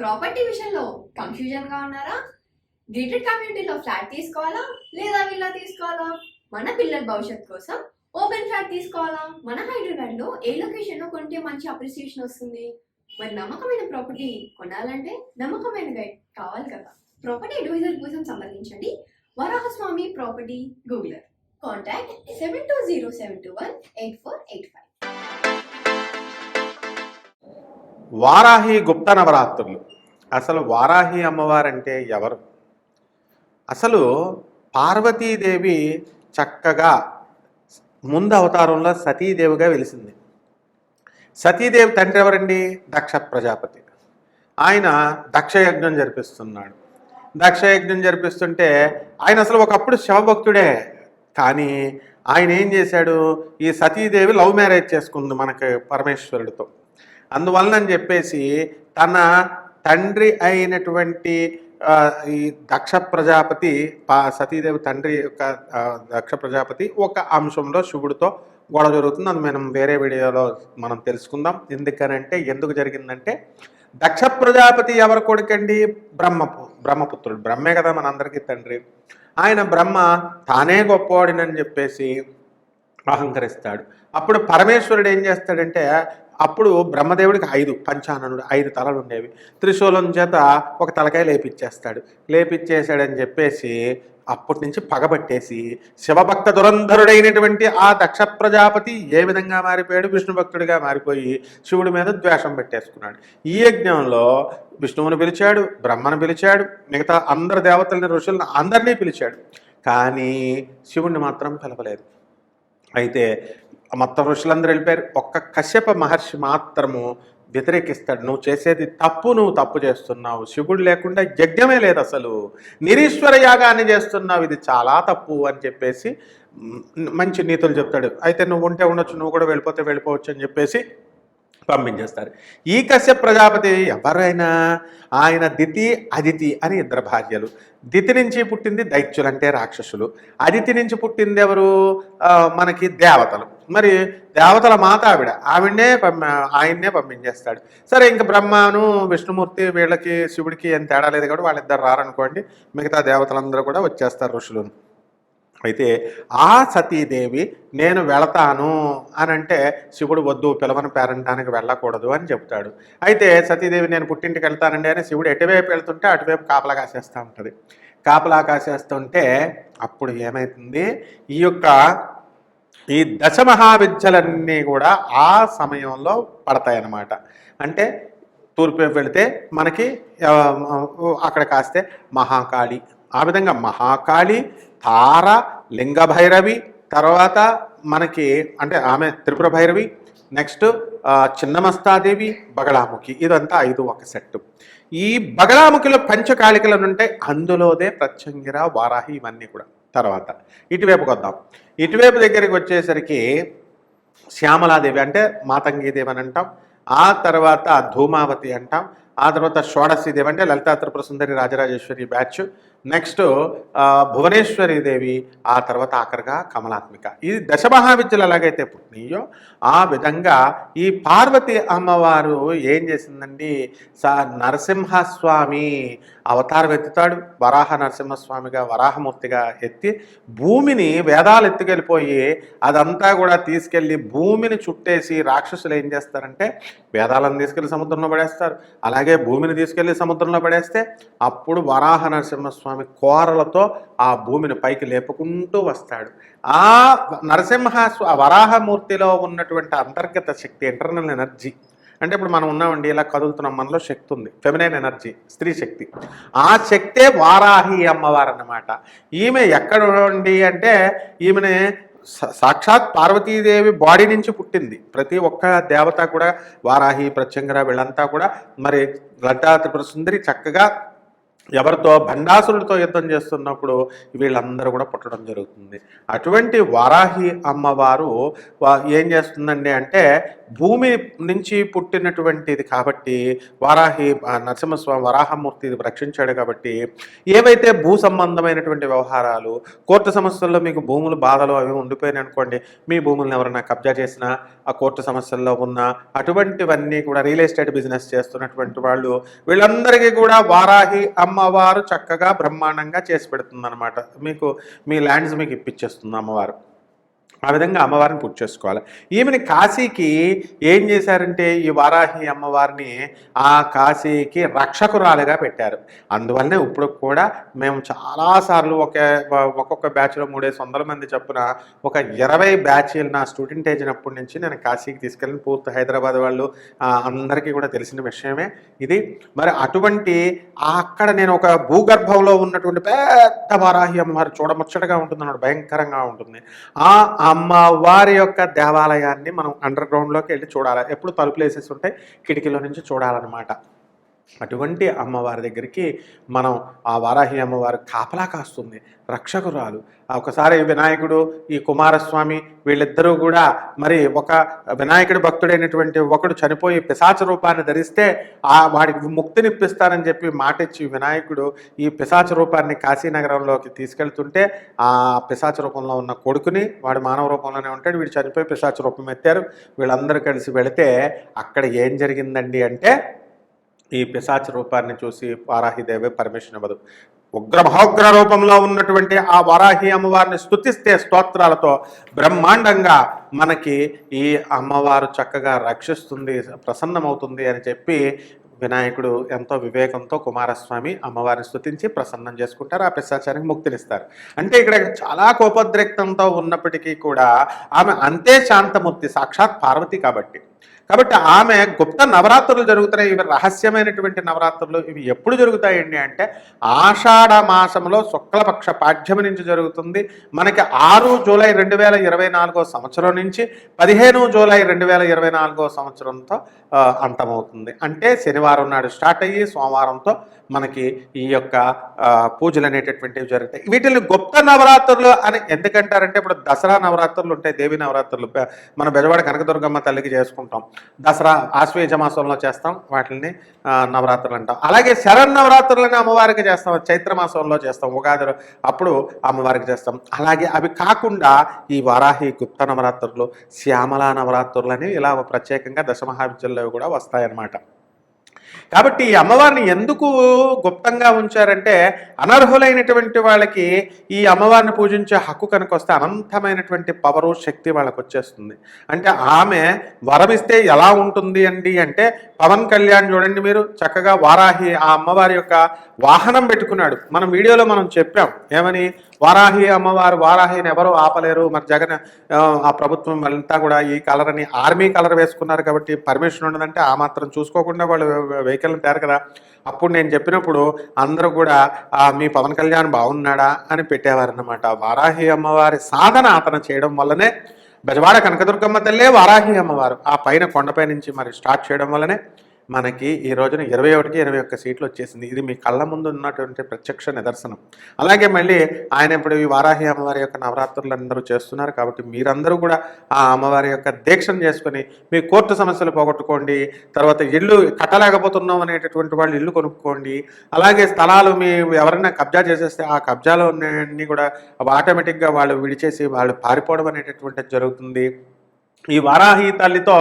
Property విషయంలో confusion గా ఉన్నారా? గేటెడ్ కమ్యూనిటీలో ఫ్లాట్ తీసుకోవాలా లేదా విల్లా తీసుకోవాలా? మన పిల్లల భవిష్యత్ కోసం ఓపెన్ ఫ్లాట్ తీసుకోవాలా? మన హైదరాబాద్ లో ఏ లొకేషన్ లో కొంటే మంచి అప్రిసియేషన్ వస్తుంది? మరి నమ్మకమైన ప్రాపర్టీ కొనాలంటే నమ్మకమైన గైడ్ కావాలి కదా. ప్రాపర్టీ అడ్వైజర్ కోసం సంప్రదించండి వరాహస్వామి ప్రాపర్టీ గూగులర్. కాంటాక్ట్ 7207218485. వారాహి గుప్త నవరాత్రులు. అసలు వారాహి అమ్మవారంటే ఎవరు? అసలు పార్వతీదేవి చక్కగా ముందు అవతారంలో సతీదేవిగా వెలిసింది. సతీదేవి తండ్రి ఎవరండి? దక్ష ప్రజాపతి. ఆయన దక్షయజ్ఞం జరిపిస్తున్నాడు. దక్షయజ్ఞం జరిపిస్తుంటే ఆయన అసలు ఒకప్పుడు శివభక్తుడే. కానీ ఆయన ఏం చేశాడు? ఈ సతీదేవి లవ్ మ్యారేజ్ చేసుకుంది మనకి పరమేశ్వరుడితో. అందువలనని చెప్పేసి తన తండ్రి అయినటువంటి ఈ దక్ష ప్రజాపతి, సతీదేవి తండ్రి యొక్క దక్ష ప్రజాపతి ఒక అంశంలో శివుడితో గొడవ జరుగుతుంది. అది మనం వేరే వీడియోలో మనం తెలుసుకుందాం. ఎందుకు జరిగిందంటే దక్ష ప్రజాపతి ఎవరి కొడుకండి? బ్రహ్మపుత్రుడు. బ్రహ్మే కదా మనందరికీ తండ్రి. ఆయన బ్రహ్మ తానే గొప్పవాడినని చెప్పేసి అహంకరిస్తాడు. అప్పుడు పరమేశ్వరుడు ఏం చేస్తాడంటే, అప్పుడు బ్రహ్మదేవుడికి 5 పంచాననుడు 5 తలలు ఉండేవి. త్రిశూలం చేత ఒక తలకాయ లేపిచ్చేసాడని చెప్పేసి అప్పటి నుంచి పగబట్టేసి శివభక్త దురంధరుడైనటువంటి ఆ దక్ష ప్రజాపతి ఏ విధంగా మారిపోయాడు? విష్ణు భక్తుడిగా మారిపోయి శివుడి మీద ద్వేషం పెట్టేసుకున్నాడు. ఈ యజ్ఞంలో విష్ణువుని పిలిచాడు, బ్రహ్మను పిలిచాడు, మిగతా అందరు దేవతలని, ఋషులను అందరినీ పిలిచాడు. కానీ శివుణ్ణి మాత్రం పిలవలేదు. అయితే మొత్తం ఋషులందరూ వెళ్ళిపోయారు. ఒక్క కశ్యప మహర్షి మాత్రము వ్యతిరేకిస్తాడు. నువ్వు చేసేది తప్పు, నువ్వు తప్పు చేస్తున్నావు, శివుడు లేకుండా యజ్ఞమే లేదు, అసలు నిరీశ్వర యాగాన్ని చేస్తున్నావు, ఇది చాలా తప్పు అని చెప్పేసి మంచి నీతులు చెప్తాడు. అయితే నువ్వు ఉంటే ఉండొచ్చు, నువ్వు కూడా వెళ్ళిపోతే వెళ్ళిపోవచ్చు అని చెప్పేసి పంపించేస్తారు. ఈ కశ్యప ప్రజాపతి ఎవరైనా ఆయన దితి అదితి అని 2 భార్యలు. దితి నుంచి పుట్టింది దైత్యులు అంటే రాక్షసులు. అదితి నుంచి పుట్టింది ఎవరు? మనకి దేవతలు. మరి దేవతల మాత ఆవిడనే ఆయన్నే పంపించేస్తాడు. సరే, ఇంక బ్రహ్మను విష్ణుమూర్తి వీళ్ళకి శివుడికి ఏం తేడా లేదు కాబట్టి వాళ్ళిద్దరు రారనుకోండి, మిగతా దేవతలందరూ కూడా వచ్చేస్తారు, ఋషులు. అయితే ఆ సతీదేవి నేను వెళతాను అని అంటే శివుడు వద్దు, పిలవని పేరంటానికి వెళ్ళకూడదు అని చెప్తాడు. అయితే సతీదేవి నేను పుట్టింటికి వెళ్తానండి అని శివుడు ఎటువైపు వెళ్తుంటే అటువైపు కాపలా కాసేస్తూ ఉంటుంది. కాపలా కాసేస్తుంటే అప్పుడు ఏమవుతుంది? ఈ దశమహావిద్యలన్నీ కూడా ఆ సమయంలో పడతాయన్నమాట. అంటే తూర్పు వైపు వెళితే మనకి అక్కడ కాస్తే మహాకాళి, ఆ విధంగా మహాకాళి, తార, లింగ భైరవి, తర్వాత మనకి అంటే ఆమె త్రిపుర భైరవి, నెక్స్ట్ చిన్నమస్తాదేవి, బగళాముఖి. ఇదంతా 5 ఒక సెట్టు. ఈ బగళాముఖిలో పంచకాళికలు ఉంటాయి, అందులోదే ప్రత్యంగిర, వారాహి ఇవన్నీ కూడా. తర్వాత ఇటువైపుకి వద్దాం. ఇటువైపు దగ్గరికి వచ్చేసరికి శ్యామలాదేవి అంటే మాతంగీదేవి అని అంటాం. ఆ తర్వాత ధూమావతి అంటాం. ఆ తర్వాత షోడశీదేవి అంటే లలితా త్రిపుర సుందరి రాజరాజేశ్వరి బ్యాచ్. నెక్స్ట్ భువనేశ్వరి దేవి. ఆ తర్వాత ఆఖరిగా కమలాత్మిక. ఈ దశమహావిద్యలు ఎలాగైతే పుట్టినాయో ఆ విధంగా ఈ పార్వతి అమ్మవారు ఏం చేసిందండి? నరసింహస్వామి అవతారం ఎత్తుతాడు. వరాహ నరసింహస్వామిగా, వరాహమూర్తిగా ఎత్తి భూమిని వేదాలు ఎత్తుకెళ్ళిపోయి అదంతా కూడా తీసుకెళ్ళి భూమిని చుట్టేసి రాక్షసులు ఏం చేస్తారంటే వేదాలను తీసుకెళ్ళి సముద్రంలో పడేస్తారు. అలాగే భూమిని తీసుకెళ్ళి సముద్రంలో పడేస్తే అప్పుడు వరాహ నరసింహస్వామి కోరలతో ఆ భూమిని పైకి లేపుకుంటూ వస్తాడు. ఆ వరాహమూర్తిలో ఉన్నటువంటి అంతర్గత శక్తి, ఇంటర్నల్ ఎనర్జీ అంటే ఇప్పుడు మనం ఉన్నామండి, ఇలా కదులుతున్నాం, మనలో శక్తి ఉంది, ఫెమినైన్ ఎనర్జీ, స్త్రీ శక్తి. ఆ శక్తే వారాహి అమ్మవారు అన్నమాట. ఈమె ఎక్కడ ఉండి అంటే ఈమెని సాక్షాత్ పార్వతీదేవి బాడీ నుంచి పుట్టింది. ప్రతి ఒక్క దేవత కూడా వారాహి, ప్రత్యంగర వీళ్ళంతా కూడా మరి లలితా త్రిపుర సుందరి చక్కగా ఎవరితో భండాసురుడితో యుద్ధం చేస్తున్నప్పుడు వీళ్ళందరూ కూడా పుట్టడం జరుగుతుంది. అటువంటి వారాహి అమ్మవారు ఏం చేస్తుందండి అంటే భూమి నుంచి పుట్టినటువంటిది కాబట్టి వారాహి నరసింహస్వామి వరాహమూర్తి రక్షించాడు కాబట్టి ఏవైతే భూ సంబంధమైనటువంటి వ్యవహారాలు కోర్టు సమస్యల్లో మీకు భూములు బాధలు అవి ఉండిపోయినాయి అనుకోండి, మీ భూములను ఎవరైనా కబ్జా చేసినా ఆ కోర్టు సమస్యల్లో ఉన్న అటువంటివన్నీ కూడా రియల్ ఎస్టేట్ బిజినెస్ చేస్తున్నటువంటి వాళ్ళు వీళ్ళందరికీ కూడా వారాహి అమ్మవారు చక్కగా బ్రహ్మాండంగా చేసి పెడుతుంది అనమాట. మీకు మీ ల్యాండ్స్ మీకు ఇప్పించేస్తుంది అమ్మవారు. ఆ విధంగా అమ్మవారిని పూజ చేసుకోవాలి. ఈమెని కాశీకి ఏం చేశారంటే ఈ వారాహి అమ్మవారిని ఆ కాశీకి రక్షకురాలుగా పెట్టారు. అందువల్లనే ఇప్పుడు కూడా మేము చాలాసార్లు ఒక్కొక్క బ్యాచ్లో 300 మంది చొప్పున ఒక 20 బ్యాచీలు నా స్టూడెంట్ ఏజినప్పటి నుంచి నేను కాశీకి తీసుకెళ్ళిన పూర్తి హైదరాబాద్ వాళ్ళు అందరికీ కూడా తెలిసిన విషయమే ఇది. మరి అటువంటి అక్కడ నేను ఒక భూగర్భంలో ఉన్నటువంటి పెద్ద వారాహి అమ్మవారు చూడముచ్చటగా ఉంటుంది అన్నమాట, భయంకరంగా ఉంటుంది. ఆ అమ్మవారి యొక్క దేవాలయాన్ని మనం అండర్ గ్రౌండ్లోకి వెళ్ళి చూడాలి. ఎప్పుడు తలుపులు వేసేసి ఉంటాయి, కిటికీలో నుంచి చూడాలన్నమాట. అటువంటి అమ్మవారి దగ్గరికి మనం ఆ వారాహి అమ్మవారు కాపలా కాస్తుంది, రక్షకురాలు. ఒకసారి వినాయకుడు ఈ కుమారస్వామి వీళ్ళిద్దరూ కూడా మరి ఒక వినాయకుడి భక్తుడైనటువంటి ఒకడు చనిపోయి పిశాచ రూపాన్ని ధరిస్తే వాడికి ముక్తినిప్పిస్తానని చెప్పి మాటిచ్చి వినాయకుడు ఈ పిశాచ రూపాన్ని కాశీనగరంలోకి తీసుకెళ్తుంటే ఆ పిశాచ రూపంలో ఉన్న కొడుకుని వాడు మానవ రూపంలోనే ఉంటాడు, వీడు చనిపోయి పిశాచ రూపం ఎత్తారు. వీళ్ళందరూ కలిసి వెళితే అక్కడ ఏం జరిగిందండి అంటే ఈ పిశాచ రూపాన్ని చూసి వారాహిదేవి పర్మిషన్ ఇవ్వదు. ఉగ్ర రూపంలో ఉన్నటువంటి ఆ వారాహి అమ్మవారిని స్తుతిస్తే స్తోత్రాలతో బ్రహ్మాండంగా మనకి ఈ అమ్మవారు చక్కగా రక్షిస్తుంది, ప్రసన్నమవుతుంది అని చెప్పి వినాయకుడు ఎంతో వివేకంతో కుమారస్వామి అమ్మవారిని స్తుతించి ప్రసన్నం చేసుకుంటారు, ఆ పిశాచానికి ముక్తినిస్తారు. అంటే ఇక్కడ చాలా కోపోద్రిక్తంతో ఉన్నప్పటికీ కూడా ఆమె అంతే శాంతమూర్తి, సాక్షాత్ పార్వతి కాబట్టి ఆమె గుప్త నవరాత్రులు జరుగుతున్నాయి. ఇవి రహస్యమైనటువంటి నవరాత్రులు. ఇవి ఎప్పుడు జరుగుతాయండి అంటే ఆషాఢ మాసంలో శుక్లపక్ష పాఠ్యమి నుంచి జరుగుతుంది. మనకి 6 జూలై 2024 సంవత్సరం నుంచి 15 జూలై 2024 సంవత్సరంతో అంతమవుతుంది. అంటే శనివారం నాడు స్టార్ట్ అయ్యి సోమవారంతో మనకి ఈ యొక్క పూజలు అనేటటువంటివి జరుగుతాయి. వీటిని గుప్త నవరాత్రులు అని ఎందుకంటారంటే ఇప్పుడు దసరా నవరాత్రులు ఉంటాయి, దేవి నవరాత్రులు మన బెజవాడ కనకదుర్గమ్మ తల్లికి చేసుకుంటాం, దసరా ఆశ్వేజ మాసంలో చేస్తాం, వాటిని నవరాత్రులు అంటాం. అలాగే శరన్నవరాత్రులని అమ్మవారికి చేస్తాం, చైత్ర మాసంలో చేస్తాం, ఉగాది అప్పుడు అమ్మవారికి చేస్తాం. అలాగే అవి కాకుండా ఈ వారాహి గుప్త నవరాత్రులు, శ్యామలా నవరాత్రులు అని ఇలా ప్రత్యేకంగా దశమహావిద్యల్లో కూడా వస్తాయన్నమాట. కాబట్టి ఈ అమ్మవారిని ఎందుకు గుప్తంగా ఉంచారంటే అనర్హులైనటువంటి వాళ్ళకి ఈ అమ్మవారిని పూజించే హక్కు కనుక వస్తే అనంతమైనటువంటి పవరు శక్తి వాళ్ళకి వచ్చేస్తుంది. అంటే ఆమె వరమిస్తే ఎలా ఉంటుంది అండి అంటే పవన్ కళ్యాణ్ చూడండి మీరు చక్కగా వారాహి ఆ అమ్మవారి యొక్క వాహనం పెట్టుకున్నాడు. మనం వీడియోలో మనం చెప్పాం ఏమని, వారాహి అమ్మవారు వారాహిని ఎవరు ఆపలేరు. మరి జగన్ ఆ ప్రభుత్వం అంతా కూడా ఈ కలర్ అని ఆర్మీ కలర్ వేసుకున్నారు కాబట్టి పర్మిషన్ ఉండదంటే ఆ మాత్రం చూసుకోకుండా వాళ్ళు వెహికల్ని తేరు కదా. అప్పుడు నేను చెప్పినప్పుడు అందరూ కూడా మీ పవన్ కళ్యాణ్ బాగున్నాడా అని పెట్టేవారన్నమాట. వారాహి అమ్మవారి సాధన అతను చేయడం వల్లనే బెజవాడ కనకదుర్గమ్మ తల్లే వారాహి అమ్మవారు ఆ పైన కొండపై నుంచి మరి స్టార్ట్ చేయడం వల్లనే మనకి ఈ రోజున 21కి 21 సీట్లు వచ్చేసింది. ఇది మీ కళ్ళ ముందు ఉన్నటువంటి ప్రత్యక్ష నిదర్శనం. అలాగే మళ్ళీ ఆయన ఇప్పుడు ఈ వారాహి అమ్మవారి యొక్క నవరాత్రులు అందరూ చేస్తున్నారు కాబట్టి మీరందరూ కూడా ఆ అమ్మవారి యొక్క దీక్షను చేసుకొని మీ కోర్టు సమస్యలు పోగొట్టుకోండి. తర్వాత ఇల్లు కట్టలేకపోతున్నాం అనేటటువంటి వాళ్ళు ఇల్లు కొనుక్కోండి. అలాగే స్థలాలు మీ ఎవరైనా కబ్జా చేసేస్తే ఆ కబ్జాలో అన్నీ కూడా ఆటోమేటిక్గా వాళ్ళు విడిచేసి వాళ్ళు పారిపోవడం అనేటటువంటిది జరుగుతుంది. ఈ వారాహి తల్లితో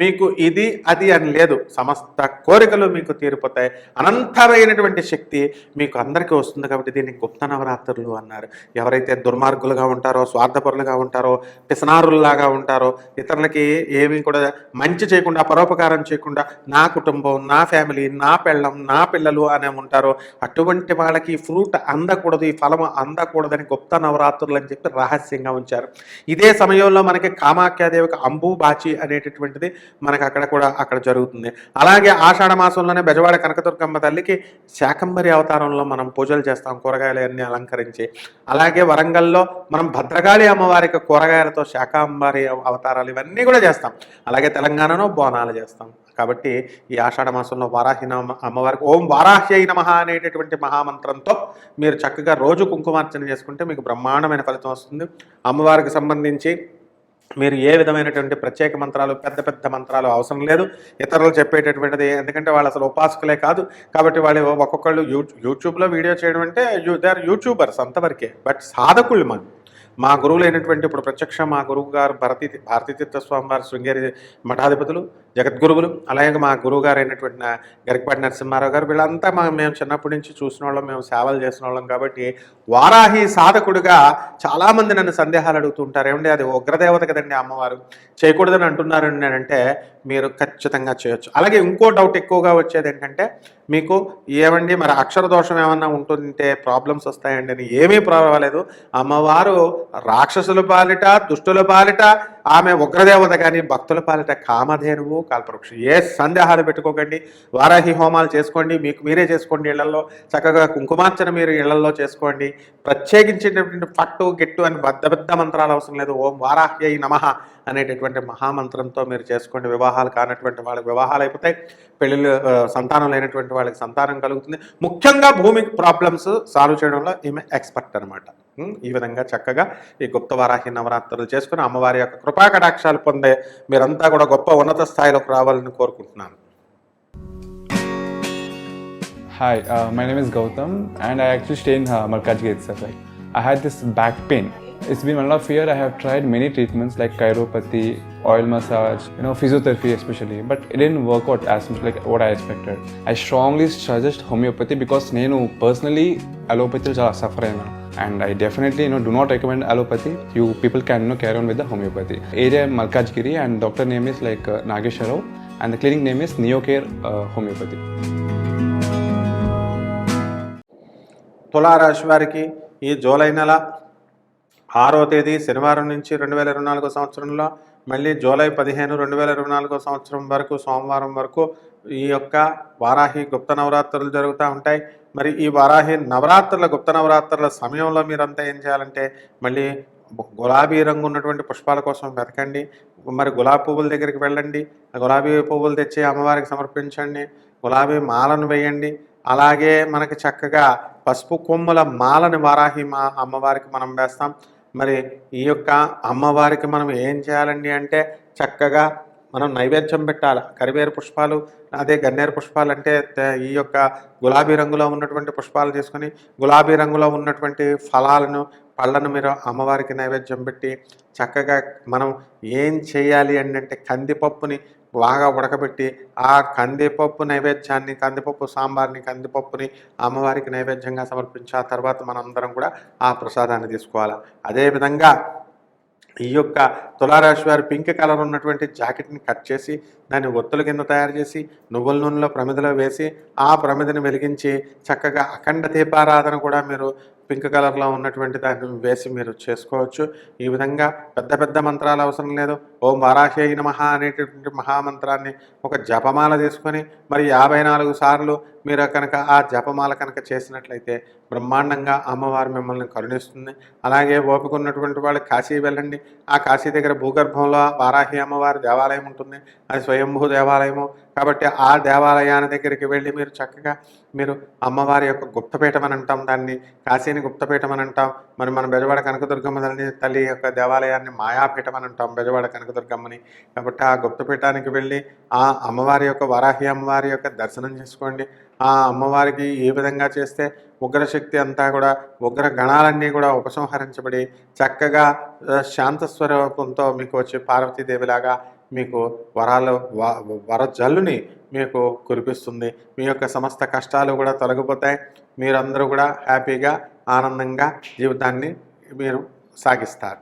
మీకు ఇది అది అని లేదు, సమస్త కోరికలు మీకు తీరిపోతాయి. అనంతమైనటువంటి శక్తి మీకు అందరికీ వస్తుంది కాబట్టి దీన్ని గుప్త నవరాత్రులు అన్నారు. ఎవరైతే దుర్మార్గులుగా ఉంటారో, స్వార్థపరులుగా ఉంటారో, పిసనారుల్లాగా ఉంటారో, ఇతరులకి ఏమీ కూడా మంచి చేయకుండా పరోపకారం చేయకుండా నా కుటుంబం, నా ఫ్యామిలీ, నా పెళ్ళం, నా పిల్లలు అనే ఉంటారో అటువంటి వాళ్ళకి ఫ్రూట్ అందకూడదు, ఈ ఫలం అందకూడదని గుప్త నవరాత్రులు అని చెప్పి రహస్యంగా ఉంచారు. ఇదే సమయంలో మనకి కామాఖ్యాదేవికి అంబు బాచి అనేటటువంటిది మనకు అక్కడ జరుగుతుంది. అలాగే ఆషాఢ మాసంలోనే బెజవాడ కనకదుర్గమ్మ తల్లికి శాకంబరి అవతారంలో మనం పూజలు చేస్తాం, కూరగాయలు అన్నీ అలంకరించి. అలాగే వరంగల్లో మనం భద్రకాళి అమ్మవారికి కూరగాయలతో శాకంబరి అవతారాలు ఇవన్నీ కూడా చేస్తాం. అలాగే తెలంగాణలో బోనాలు చేస్తాం. కాబట్టి ఈ ఆషాఢ మాసంలో వారాహి అమ్మవారికి ఓం వారాహ్యై నమః అనేటటువంటి మహామంత్రంతో మీరు చక్కగా రోజు కుంకుమార్చన చేసుకుంటే మీకు బ్రహ్మాండమైన ఫలితం వస్తుంది. అమ్మవారికి సంబంధించి మీరు ఏ విధమైనటువంటి ప్రత్యేక మంత్రాలు, పెద్ద పెద్ద మంత్రాలు అవసరం లేదు. ఇతరులు చెప్పేటటువంటిది, ఎందుకంటే వాళ్ళు అసలు ఉపాసకులే కాదు. కాబట్టి వాళ్ళు ఒక్కొక్కళ్ళు యూట్యూబ్లో వీడియో చేయడం అంటే దే ఆర్ యూట్యూబర్స్ అంతవరకే. బట్ సాధకుళ్ళు మా గురువులైనటువంటి ఇప్పుడు ప్రత్యక్ష మా గురువు గారు భారతీతీర్థ స్వామి వారి శృంగేరి మఠాధిపతులు, జగద్గురువులు, అలాగే మా గురువు గారు అయినటువంటి గరికపాటి నరసింహారావు గారు, వీళ్ళంతా మేము చిన్నప్పటి నుంచి చూసిన వాళ్ళం, మేము సేవలు చేసిన వాళ్ళం. కాబట్టి వారాహి సాధకుడుగా చాలామంది నన్ను సందేహాలు అడుగుతుంటారు. ఏమండి అది ఉగ్రదేవత కదండి అమ్మవారు, చేయకూడదని అంటున్నారండి అంటే మీరు ఖచ్చితంగా చేయొచ్చు. అలాగే ఇంకో డౌట్ ఎక్కువగా వచ్చేది ఏంటంటే మీకు ఏమండి మరి అక్షర దోషం ఏమన్నా ఉంటుంటే ప్రాబ్లమ్స్ వస్తాయండి అని. ఏమీ పర్వాలేదు. అమ్మవారు రాక్షసుల పాలిట, దుష్టుల పాలిట ఆమె ఉగ్రదేవత, కానీ భక్తుల పాలిట కామధేనువు, కల్పవృక్షం. ఏ సందేహాలు పెట్టుకోకండి. వారాహి హోమాలు చేసుకోండి, మీకు మీరే చేసుకోండి ఇళ్లలో. చక్కగా కుంకుమార్చన మీరు ఇళ్లలో చేసుకోండి. ప్రత్యేకించేటటువంటి పట్టు గిట్టు అని పెద్ద మంత్రాలు అవసరం లేదు. ఓం వారాహ్యై నమః అనేటటువంటి మహామంత్రంతో మీరు చేసుకోండి. వివాహాలు కానటువంటి వాళ్ళకి వివాహాలు అయిపోతాయి, పెళ్ళిళ్ళు సంతానం లేనటువంటి వాళ్ళకి సంతానం కలుగుతుంది. ముఖ్యంగా భూమి ప్రాబ్లమ్స్ సాల్వ్ చేయడంలో ఈమె ఎక్స్పర్ట్ అనమాట. ఈ విధంగా చక్కగా ఈ గుప్త వారాహి నవరాత్రులు చేసుకుని అమ్మవారి యొక్క కృపా కటాక్షాలు పొందే మీరంతా కూడా గొప్ప ఉన్నత స్థాయిలోకి రావాలని కోరుకుంటున్నాను. Hi, my name is Gautam and I actually stay in Malkajgiri itself. Like, I had this back pain. It's been 1.5 years. I have tried many treatments like chiropathy, oil massage, physiotherapy especially, but it didn't work out as much like what I expected. I strongly suggest homeopathy because నేను personally allopathy చాలా suffer అయినా, and I definitely do not recommend allopathy. You people can carry on with the homeopathy. Area Malkajgiri and doctor name is like Nageswar Rao and the clinic name is Neocare Homeopathy. తులారాశి వారికి ఈ July నెల 6వ తేదీ శనివారం నుంచి 2024 సంవత్సరంలో మళ్ళీ జూలై 15, 2024 సంవత్సరం వరకు సోమవారం వరకు ఈ యొక్క వారాహి గుప్త నవరాత్రులు జరుగుతూ ఉంటాయి. మరి ఈ వారాహి నవరాత్రుల గుప్త నవరాత్రుల సమయంలో మీరంతా ఏం చేయాలంటే మళ్ళీ గులాబీ రంగు ఉన్నటువంటి పుష్పాల కోసం వెతకండి. మరి గులాబీ పువ్వుల దగ్గరికి వెళ్ళండి, గులాబీ పువ్వులు తెచ్చి అమ్మవారికి సమర్పించండి. గులాబీ మాలను వేయండి. అలాగే మనకి చక్కగా పసుపు కొమ్ముల మాలని వారాహి అమ్మవారికి మనం వేస్తాం. మరి ఈ యొక్క అమ్మవారికి మనం ఏం చేయాలండి అంటే చక్కగా మనం నైవేద్యం పెట్టాలి. కరివేరు పుష్పాలు, అదే గన్నేరు పుష్పాలు అంటే ఈ యొక్క గులాబీ రంగులో ఉన్నటువంటి పుష్పాలు తీసుకొని గులాబీ రంగులో ఉన్నటువంటి పళ్ళను మీరు అమ్మవారికి నైవేద్యం పెట్టి చక్కగా మనం ఏం చేయాలి అంటే కందిపప్పుని బాగా ఉడకబెట్టి ఆ కందిపప్పు నైవేద్యాన్ని, కందిపప్పు సాంబార్ని, కందిపప్పుని అమ్మవారికి నైవేద్యంగా సమర్పించి ఆ తర్వాత మనందరం కూడా ఆ ప్రసాదాన్ని తీసుకోవాలి. అదేవిధంగా ఈ యొక్క తులారాశి వారి పింక్ కలర్ ఉన్నటువంటి జాకెట్ని కట్ చేసి దాన్ని ఒత్తుల కింద తయారు చేసి నువ్వుల నూనెలో ప్రమిదలో వేసి ఆ ప్రమిదని వెలిగించి చక్కగా అఖండ దీపారాధన కూడా మీరు పింక్ కలర్లో ఉన్నటువంటి దాన్ని వేసి మీరు చేసుకోవచ్చు. ఈ విధంగా పెద్ద మంత్రాలు అవసరం లేదు. ఓం వారాహ్యై నమః అనేటటువంటి మహామంత్రాన్ని ఒక జపమాల తీసుకొని మరి 54 సార్లు మీరు కనుక ఆ జపమాల కనుక చేసినట్లయితే బ్రహ్మాండంగా అమ్మవారు మిమ్మల్ని కరుణిస్తుంది. అలాగే ఓపిక ఉన్నటువంటి వాళ్ళు కాశీ వెళ్ళండి. ఆ కాశీ దగ్గర భూగర్భంలో వారాహి అమ్మవారి దేవాలయం ఉంటుంది. అది స్వయంభూ దేవాలయము. కాబట్టి ఆ దేవాలయాన్ని దగ్గరికి వెళ్ళి మీరు చక్కగా మీరు అమ్మవారి యొక్క గుప్తపీఠం అని అంటాం, దాన్ని కాశీని గుప్తపీఠం అని అంటాం. మరి మన బెజవాడ కనకదుర్గమ్మ తల్లి యొక్క దేవాలయాన్ని మాయాపీఠం అని అంటాం, బెజవాడ కనకదుర్గమ్మని. కాబట్టి ఆ గుప్తపీఠానికి వెళ్ళి ఆ అమ్మవారి యొక్క వారాహి అమ్మవారి యొక్క దర్శనం చేసుకోండి. ఆ అమ్మవారికి ఏ విధంగా చేస్తే ఉగ్రశక్తి అంతా కూడా, ఉగ్ర గణాలన్నీ కూడా ఉపసంహరించబడి చక్కగా శాంత స్వరూపంతో మీకు వచ్చి పార్వతీదేవిలాగా మీకు వరజల్లుని మీకు కురిపిస్తుంది. మీ యొక్క సమస్త కష్టాలు కూడా తొలగిపోతాయి. మీరందరూ కూడా హ్యాపీగా ఆనందంగా జీవితాన్ని మీరు సాగిస్తారు.